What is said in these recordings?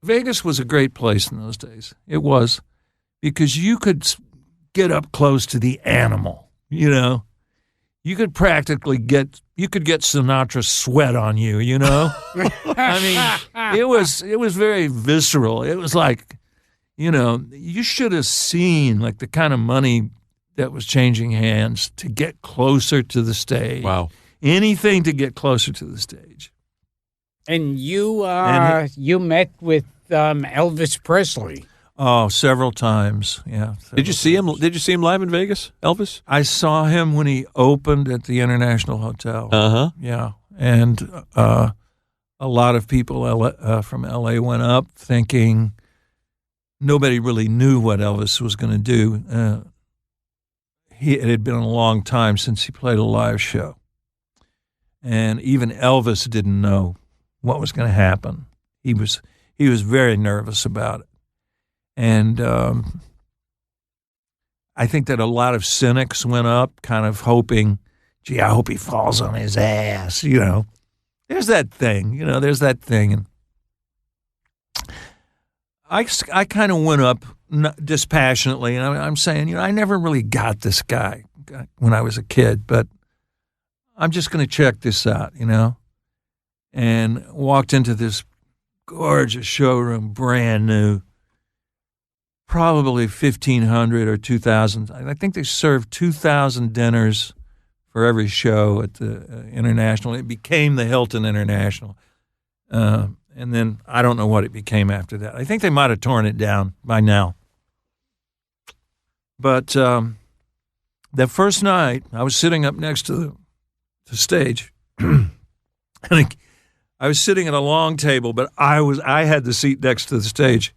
Vegas was a great place in those days. It was, because you could get up close to the animal, you know. You could practically get Sinatra's sweat on you, you know. I mean, it was very visceral. It was like, you know, you should have seen like the kind of money that was changing hands to get closer to the stage. Wow. Anything to get closer to the stage. And you met with Elvis Presley. Oh, several times. Yeah. Did you see him? Did you see him live in Vegas, Elvis? I saw him when he opened at the International Hotel. Uh-huh. Yeah. And a lot of people from L.A. went up thinking nobody really knew what Elvis was going to do. It had been a long time since he played a live show. And even Elvis didn't know what was going to happen. He was very nervous about it. And I think that a lot of cynics went up kind of hoping, gee, I hope he falls on his ass, you know. There's that thing. And I kind of went up dispassionately, and I'm saying, you know, I never really got this guy when I was a kid, but I'm just going to check this out, you know. And walked into this gorgeous showroom, brand new, probably 1,500 or 2,000. I think they served 2,000 dinners for every show at the International. It became the Hilton International. And then I don't know what it became after that. I think they might have torn it down by now. But that first night, I was sitting up next to the stage. And I was sitting at a long table, but I had the seat next to the stage.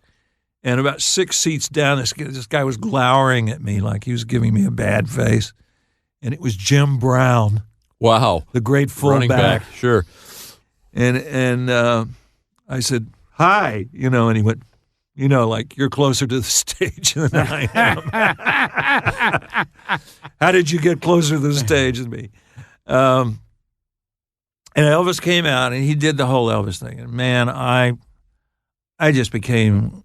And about 6 seats down, this guy was glowering at me like he was giving me a bad face. And it was Jim Brown. Wow. The great fullback. Running back, sure. And I said, hi, you know, and he went, you know, like, you're closer to the stage than I am. How did you get closer to the stage than me? And Elvis came out, and he did the whole Elvis thing. And, man, I just became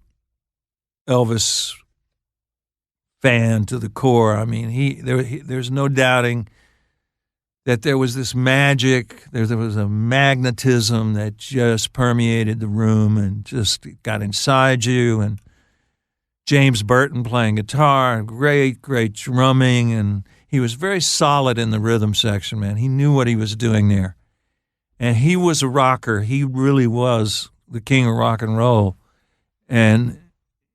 Elvis fan to the core. I mean, there's no doubting that there was this magic, there was a magnetism that just permeated the room and just got inside you. And James Burton playing guitar, great drumming, and he was very solid in the rhythm section, man. He knew what he was doing there. And he was a rocker. He really was the king of rock and roll. And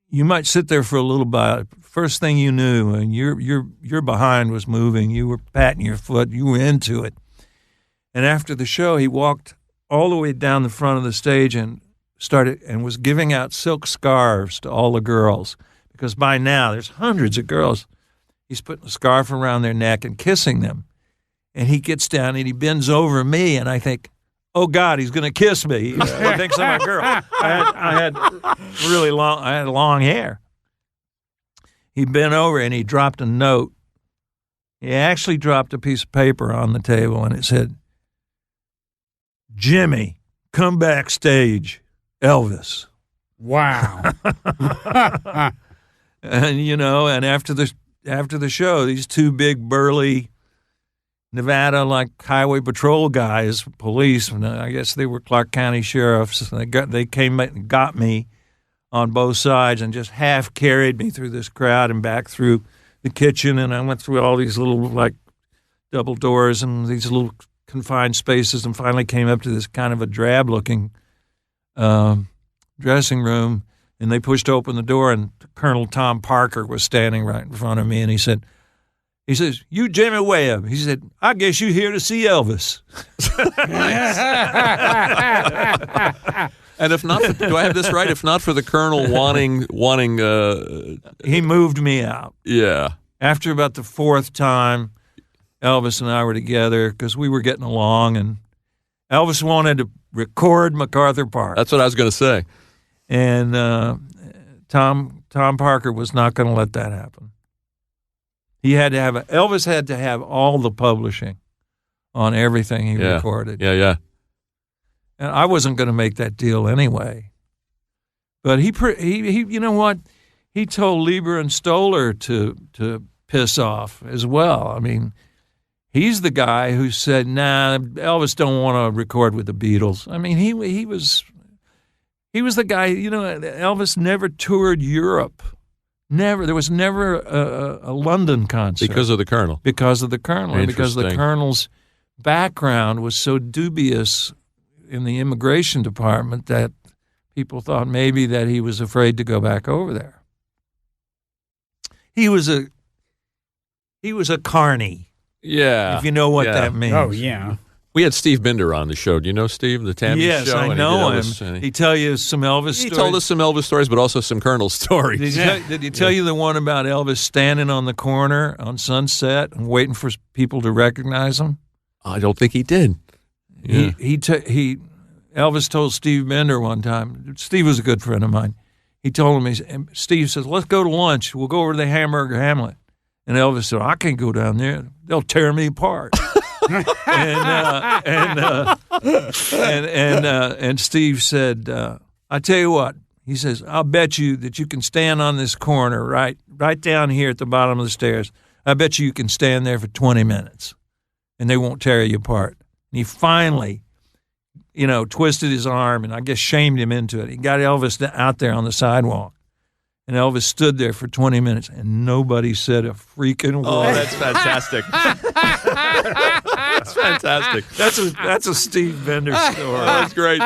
you might sit there for a little bit. First thing you knew, and your behind was moving. You were patting your foot. You were into it. And after the show, he walked all the way down the front of the stage and was giving out silk scarves to all the girls, because by now there's hundreds of girls. He's putting a scarf around their neck and kissing them. And he gets down and he bends over me, and I think, oh God, he's going to kiss me. He thinks I'm a girl. I had long hair. He bent over and he dropped a note. He actually dropped a piece of paper on the table, and it said, Jimmy, come backstage, Elvis. Wow. And, you know, and after the show, these two big burly Nevada, like highway patrol guys, police, and I guess they were Clark County sheriffs. They came and got me on both sides and just half carried me through this crowd and back through the kitchen. And I went through all these little like double doors and these little confined spaces, and finally came up to this kind of a drab looking dressing room. And they pushed open the door, and Colonel Tom Parker was standing right in front of me, and he says, you Jimmy Webb. He said, I guess you here to see Elvis. And if not, do I have this right? If not for the Colonel wanting, he moved me out. Yeah. After about the fourth time, Elvis and I were together because we were getting along, and Elvis wanted to record MacArthur Park. That's what I was going to say. And Tom Parker was not going to let that happen. Elvis had to have all the publishing on everything he recorded. Yeah. And I wasn't going to make that deal anyway. But he you know what? He told Lieber and Stoller to piss off as well. I mean, he's the guy who said, "Nah, Elvis don't want to record with the Beatles." I mean, he was the guy. You know, Elvis never toured Europe. Never. There was never a London concert Because of the Colonel. Because of the Colonel, and because the Interesting. Colonel's background was so dubious in the immigration department that people thought maybe that he was afraid to go back over there. He was a carny, Yeah. if you know what Yeah. that means. Oh, yeah. We had Steve Binder on the show. Do you know Steve, the Tammy Yes, show? I And he know did him. Elvis, and He tell you some Elvis he stories. told us some Elvis stories, but also some Colonel stories. Did he tell you the one about Elvis standing on the corner on Sunset and waiting for people to recognize him? I don't think he did. Yeah. Elvis told Steve Bender one time. Steve was a good friend of mine. He told him, Steve says, "Let's go to lunch. We'll go over to the Hamburger Hamlet." And Elvis said, "I can't go down there. They'll tear me apart." and Steve said, "I tell you what," he says, "I'll bet you that you can stand on this corner right down here at the bottom of the stairs. I bet you can stand there for 20 minutes, and they won't tear you apart." And he finally, twisted his arm and I guess shamed him into it. He got Elvis out there on the sidewalk. And Elvis stood there for 20 minutes, and nobody said a freaking word. Oh, that's fantastic. That's fantastic. That's a Steve Bender story. That's great.